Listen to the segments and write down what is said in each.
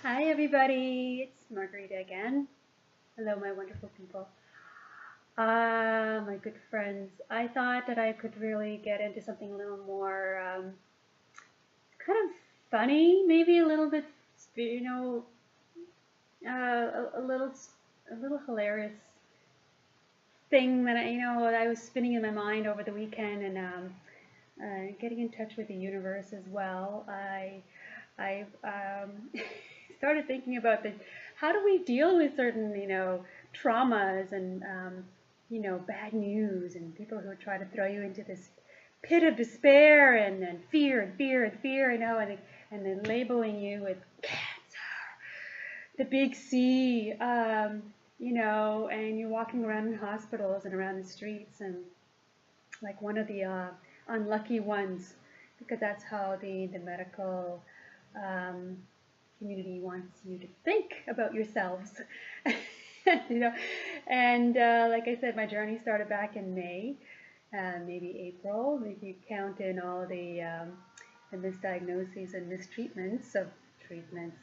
Hi everybody, it's Margarita again. Hello my wonderful people. My good friends. I thought that I could really get into something a little more kind of funny, maybe a little bit, you know, a little hilarious thing that I was spinning in my mind over the weekend and getting in touch with the universe as well. I started thinking about how do we deal with certain, traumas and, bad news and people who try to throw you into this pit of despair and fear and fear and fear, and then labeling you with cancer, the big C, and you're walking around in hospitals and around the streets and like one of the unlucky ones, because that's how the medical um, community wants you to think about yourselves. you know, and like I said, my journey started back in May, maybe April, if you count in all the misdiagnoses and mistreatments of treatments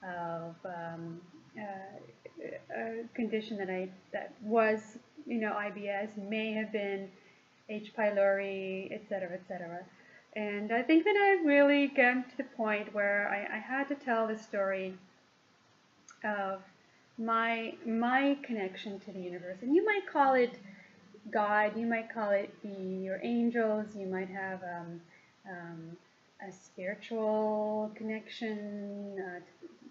of a condition that was, IBS, may have been H. pylori, etc., etc. And I think that I've really gotten to the point where I had to tell the story of my connection to the universe. And you might call it God, you might call it your angels, you might have a spiritual connection to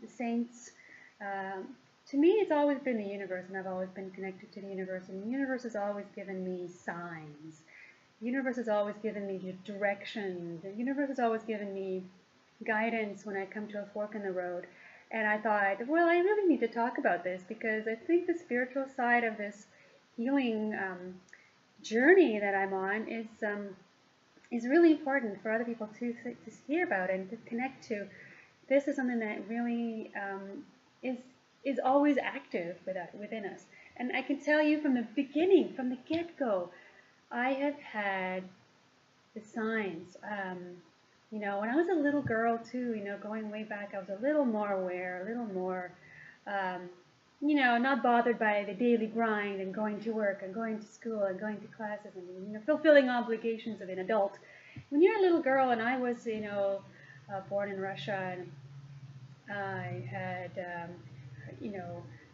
the saints. To me, it's always been the universe, and I've always been connected to the universe. And the universe has always given me signs. The universe has always given me direction. The universe has always given me guidance when I come to a fork in the road. And I thought, well, I really need to talk about this because I think the spiritual side of this healing journey that I'm on is really important for other people to hear about and to connect to. This is something that really is always active within us. And I can tell you from the beginning, from the get-go, I have had the signs. When I was a little girl too, going way back, I was a little more aware, a little more, not bothered by the daily grind and going to work and going to school and going to classes and, fulfilling obligations of an adult. When you're a little girl, and I was, born in Russia, and I had,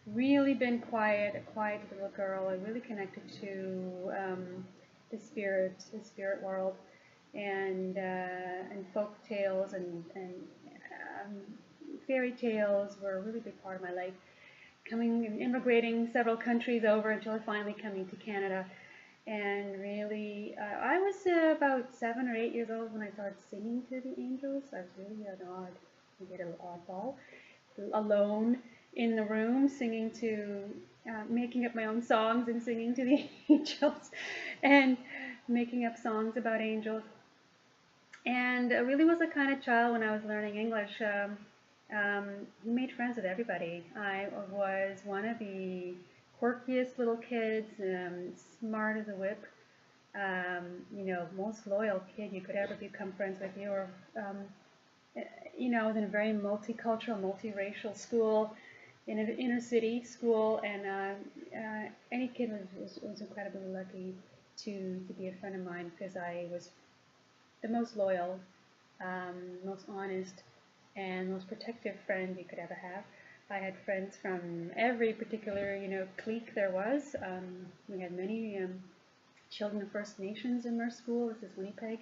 really been a quiet little girl. I really connected to the spirit world, and folk tales and fairy tales were a really big part of my life. Coming and immigrating several countries over until finally coming to Canada, and really, I was about 7 or 8 years old when I started singing to the angels. I was really an oddball, alone in the room, singing to, making up my own songs and singing to the angels, and making up songs about angels. And I really was the kind of child when I was learning English. Made friends with everybody. I was one of the quirkiest little kids, smart as a whip, most loyal kid you could ever become friends with. I was in a very multicultural, multiracial school, in an inner city school, and any kid was incredibly lucky to be a friend of mine because I was the most loyal, most honest, and most protective friend you could ever have. I had friends from every particular, clique there was. We had many children of First Nations in our school. This is Winnipeg,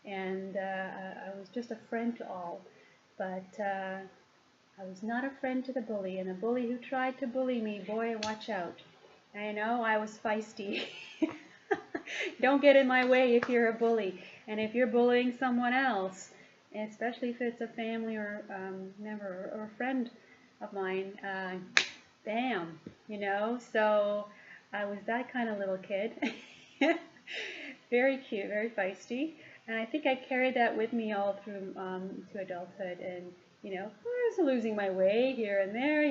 and I was just a friend to all. But I was not a friend to the bully, and the bully who tried to bully me, boy, watch out. I know I was feisty. Don't get in my way if you're a bully. And if you're bullying someone else, especially if it's a family or member or a friend of mine, bam, So I was that kind of little kid. Very cute, very feisty. And I think I carried that with me all through to adulthood. And, I was losing my way here and there,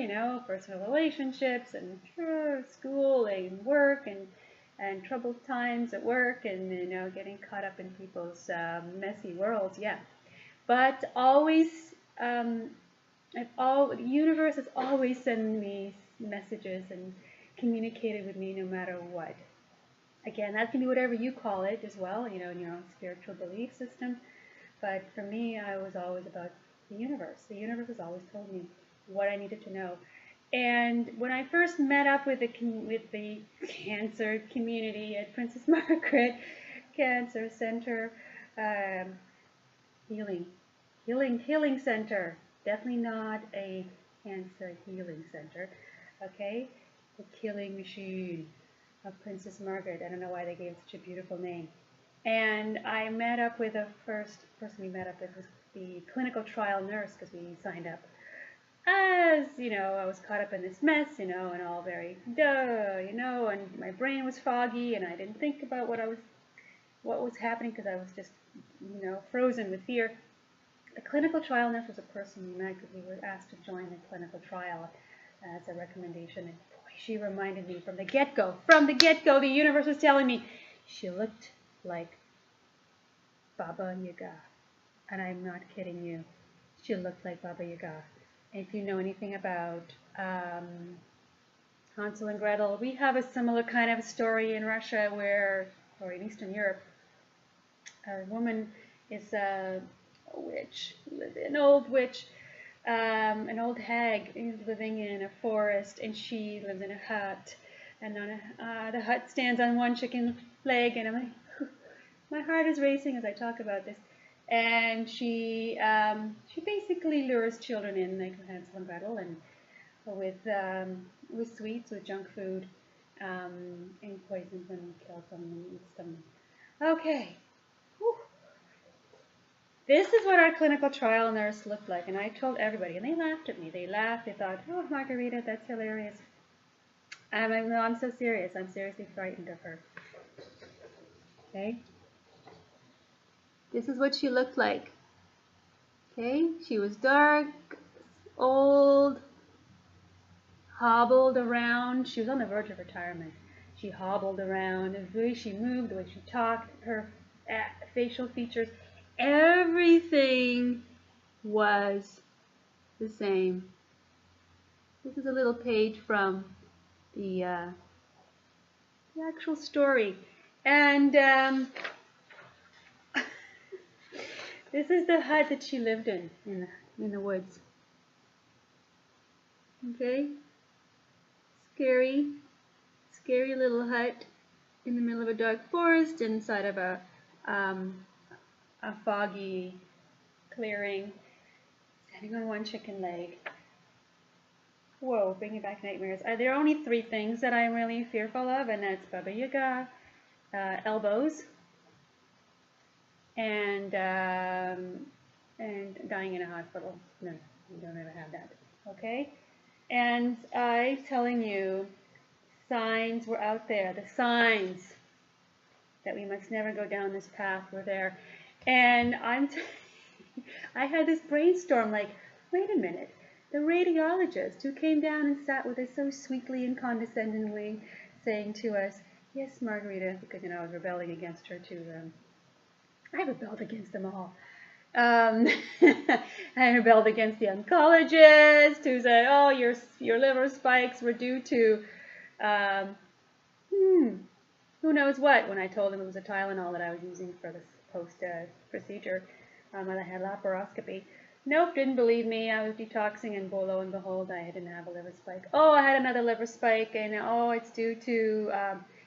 personal relationships and school and work and troubled times at work and, getting caught up in people's messy worlds, yeah. But always The universe has always sent me messages and communicated with me no matter what. Again, that can be whatever you call it as well, in your own spiritual belief system. But for me, I was always about the universe. The universe has always told me what I needed to know. And when I first met up with the cancer community at Princess Margaret Cancer Center, um, healing, healing center, definitely not a cancer healing center, okay? The killing machine of Princess Margaret. I don't know why they gave it such a beautiful name. And I met up with the first person we met up with was the clinical trial nurse because we signed up. As, I was caught up in this mess, and all very and my brain was foggy and I didn't think about what was happening because I was just, frozen with fear. The clinical trial nurse was a person we met because we were asked to join the clinical trial as a recommendation. And boy, she reminded me from the get-go, the universe was telling me she looked like Baba Yaga. And I'm not kidding you. She looked like Baba Yaga. And if you know anything about Hansel and Gretel, we have a similar kind of story in Russia or in Eastern Europe, a woman is a witch, an old witch, an old hag is living in a forest, and she lives in a hut. And the hut stands on one chicken leg, and I'm like, my heart is racing as I talk about this. And she basically lures children in, like Hansel and Gretel, and with sweets, with junk food, and poisons them, kills them, and eats them. Okay. Whew. This is what our clinical trial nurse looked like, and I told everybody, and they laughed at me. They laughed. They thought, "Oh, Margarita, that's hilarious." I'm like, "No, I'm so serious. I'm seriously frightened of her." Okay. This is what she looked like. Okay, she was dark, old, hobbled around. She was on the verge of retirement. She hobbled around, the way she moved, the way she talked, her facial features, everything was the same. This is a little page from the actual story. And this is the hut that she lived in the woods. Okay? Scary little hut in the middle of a dark forest inside of a foggy clearing, standing on one chicken leg. Whoa, bringing back nightmares. There are only 3 things that I'm really fearful of, and that's Baba Yaga, elbows, and dying in a hospital. No, you don't ever have that. Okay? And I'm telling you, signs were out there. The signs that we must never go down this path were there. And I had this brainstorm like, wait a minute. The radiologist who came down and sat with us so sweetly and condescendingly, saying to us, "Yes, Margarita," because I was rebelling against her too. I rebelled against them all. I rebelled against the oncologist who said, "Oh, your liver spikes were due to who knows what." When I told him it was a Tylenol that I was using for this post procedure, when I had laparoscopy. Nope, didn't believe me. I was detoxing, and lo and behold, I didn't have a liver spike. Oh, I had another liver spike, and oh, it's due to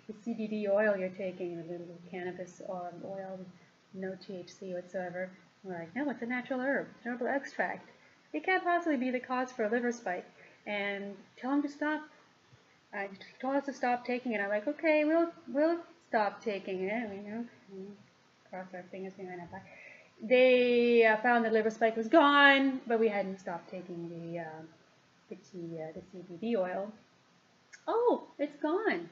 the CBD oil you're taking, a little cannabis oil, no THC whatsoever. We're like, no, it's a natural herb, herbal extract. It can't possibly be the cause for a liver spike. And tell him to stop. He told us to stop taking it. I'm like, okay, we'll stop taking it. Cross our fingers behind our back. They found the liver spike was gone, but we hadn't stopped taking the CBD oil. Oh, it's gone,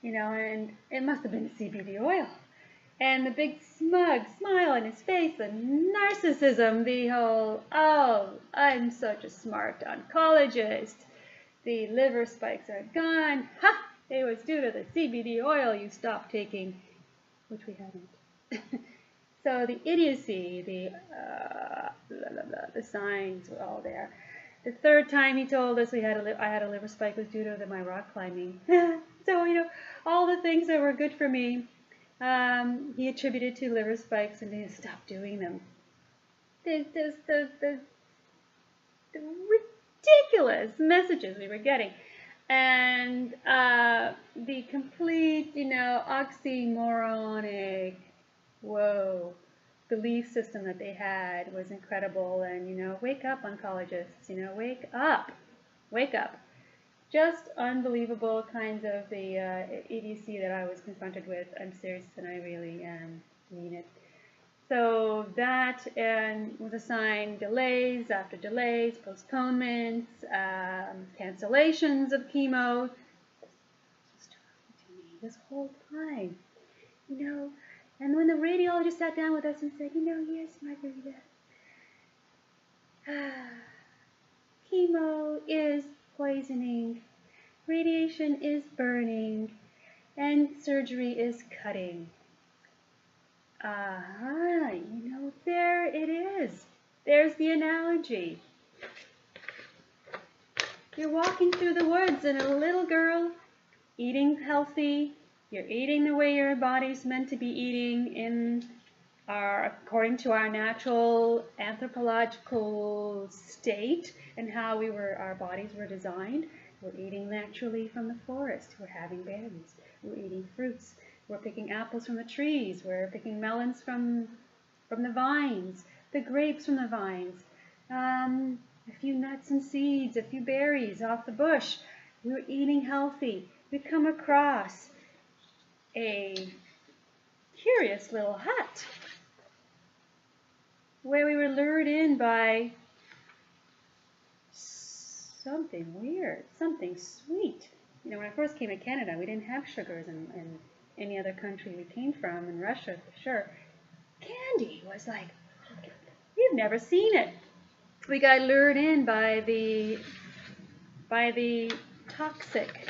and it must have been the CBD oil. And the big smug smile on his face, the narcissism, the whole, "Oh, I'm such a smart oncologist. The liver spikes are gone. Ha! It was due to the CBD oil you stopped taking," which we hadn't. So the idiocy, the signs were all there. The third time he told us I had a liver spike was due to my rock climbing. So, all the things that were good for me, he attributed to liver spikes, and he stopped doing them. The ridiculous messages we were getting. And the complete, oxymoronic, whoa, belief system that they had was incredible. And, wake up, oncologists, wake up. Just unbelievable kinds of the idiocy that I was confronted with. I'm serious, and I really mean it. So that was a sign: delays after delays, postponements, cancellations of chemo. Just talking to me this whole time, And when the radiologist sat down with us and said, yes, Margarita, chemo is poisoning, radiation is burning, and surgery is cutting. There it is. There's the analogy. You're walking through the woods and a little girl eating healthy. You're eating the way your body's meant to be eating according to our natural anthropological state and how our bodies were designed. We're eating naturally from the forest. We're having berries. We're eating fruits. We're picking apples from the trees. We're picking melons from the vines, the grapes from the vines, a few nuts and seeds, a few berries off the bush. We're eating healthy. We come across a curious little hut where we were lured in by something weird, something sweet. When I first came to Canada, we didn't have sugars in any other country we came from, in Russia for sure. Candy was like, we've never seen it. We got lured in by the toxic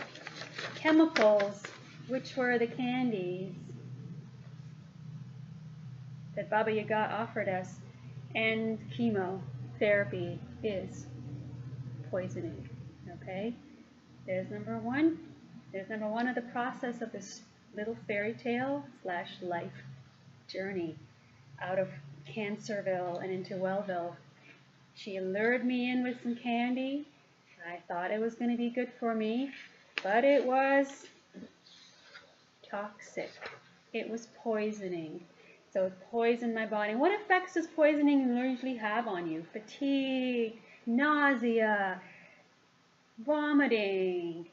chemicals, which were the candies that Baba Yaga offered us. And chemotherapy is poisoning. Okay? There's number one. There's number one of the process of this little fairy tale / life journey out of Cancerville and into Wellville. She lured me in with some candy. I thought it was going to be good for me, but it was toxic. It was poisoning. So it poisoned my body. What effects does poisoning usually have on you? Fatigue, nausea, vomiting.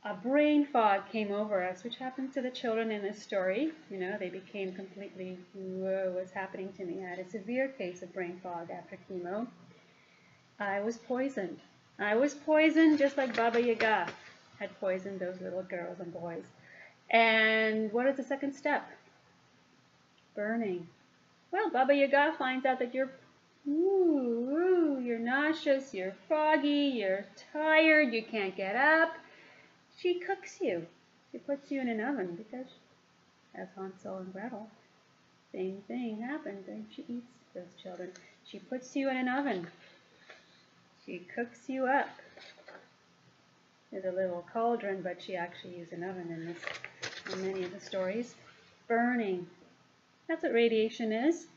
A brain fog came over us, which happened to the children in this story. They became completely, whoa, what's happening to me? I had a severe case of brain fog after chemo. I was poisoned. I was poisoned just like Baba Yaga had poisoned those little girls and boys. And what is the second step? Burning. Well, Baba Yaga finds out that you're nauseous, you're foggy, you're tired, you can't get up. She cooks you. She puts you in an oven because, as Hansel and Gretel, same thing happened, and she eats those children. She puts you in an oven. She cooks you up. There's a little cauldron, but she actually used an oven in many of the stories. Burning. That's what radiation is.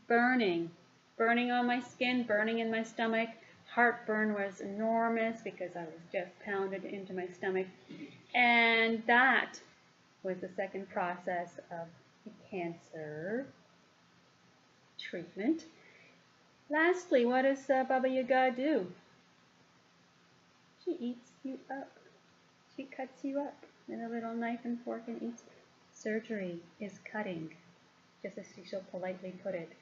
Burning. Burning on my skin, burning in my stomach. Heartburn was enormous because I was just pounded into my stomach. And that was the second process of cancer treatment. Lastly, what does Baba Yaga do? She eats you up. She cuts you up with a little knife and fork and eats. Surgery is cutting, just as she so politely put it.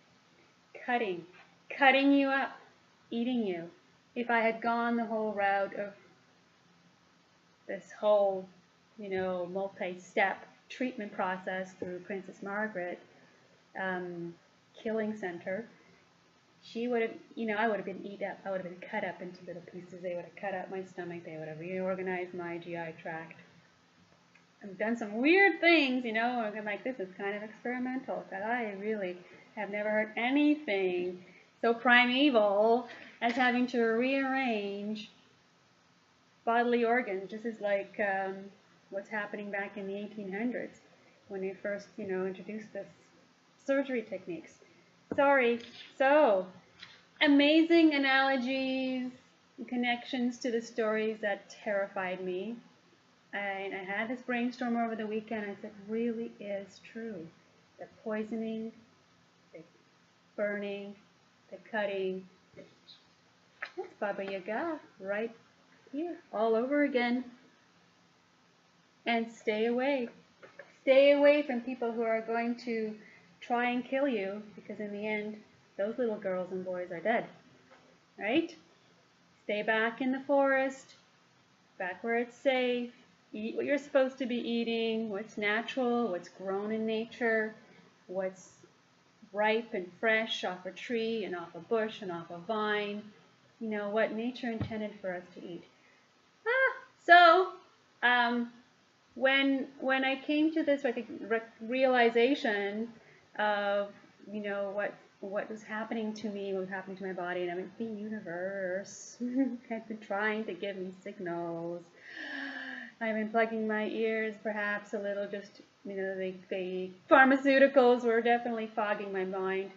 Cutting you up, eating you. If I had gone the whole route of this whole, multi-step treatment process through Princess Margaret Killing Center, she would have, I would have been eaten up. I would have been cut up into little pieces. They would have cut up my stomach. They would have reorganized my GI tract. I've done some weird things, and I'm like, this is kind of experimental, but I really have never heard anything so primeval as having to rearrange bodily organs. This is like what's happening back in the 1800s when they first, introduced this surgery techniques. Sorry. So, amazing analogies, connections to the stories that terrified me. And I had this brainstorm over the weekend. I said, really is true. The poisoning, the burning, the cutting. That's Baba Yaga right here, all over again. And stay away. Stay away from people who are going to try and kill you, because in the end, those little girls and boys are dead. Right? Stay back in the forest, back where it's safe. Eat what you're supposed to be eating, what's natural, what's grown in nature, what's ripe and fresh off a tree and off a bush and off a vine. What nature intended for us to eat. So, when I came to this realization of, what was happening to me, what was happening to my body, and I mean, the universe had been trying to give me signals. I've been plugging my ears perhaps a little, just, the pharmaceuticals were definitely fogging my mind.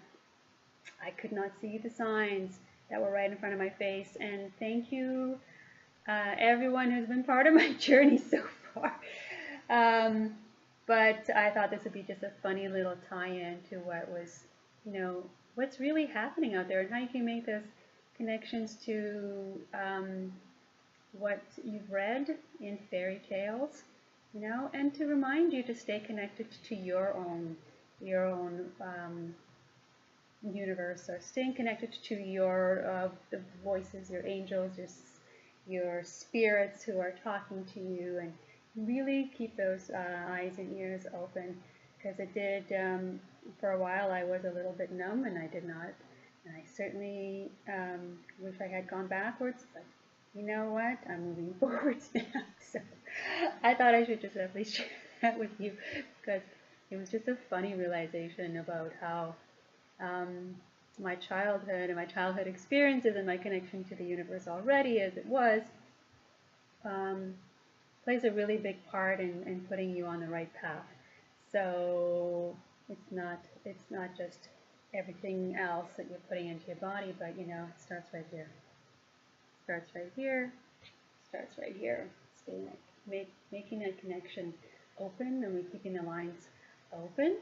I could not see the signs that were right in front of my face, and thank you everyone who's been part of my journey so far. But I thought this would be just a funny little tie-in to what was, what's really happening out there, and how you can make those connections to what you've read in fairy tales, and to remind you to stay connected to your own universe, or staying connected to your the voices, your angels, your spirits who are talking to you, and really keep those eyes and ears open, because it did, for a while I was a little bit numb, and I did not, and I certainly wish I had gone backwards, but you know what, I'm moving forwards now. So I thought I should just at least share that with you, because it was just a funny realization about how my childhood and my childhood experiences and my connection to the universe already as it was plays a really big part in putting you on the right path. So it's not just everything else that you're putting into your body, but it starts right here. Starts right here. Starts right here. Making that connection open, and we're keeping the lines open,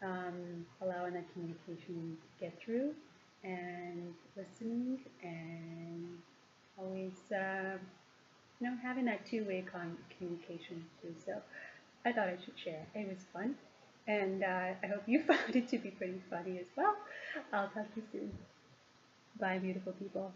allowing that communication to get through, and listening, and always having that two-way communication too. So I thought I should share. It was fun, and I hope you found it to be pretty funny as well. I'll talk to you soon. Bye, beautiful people.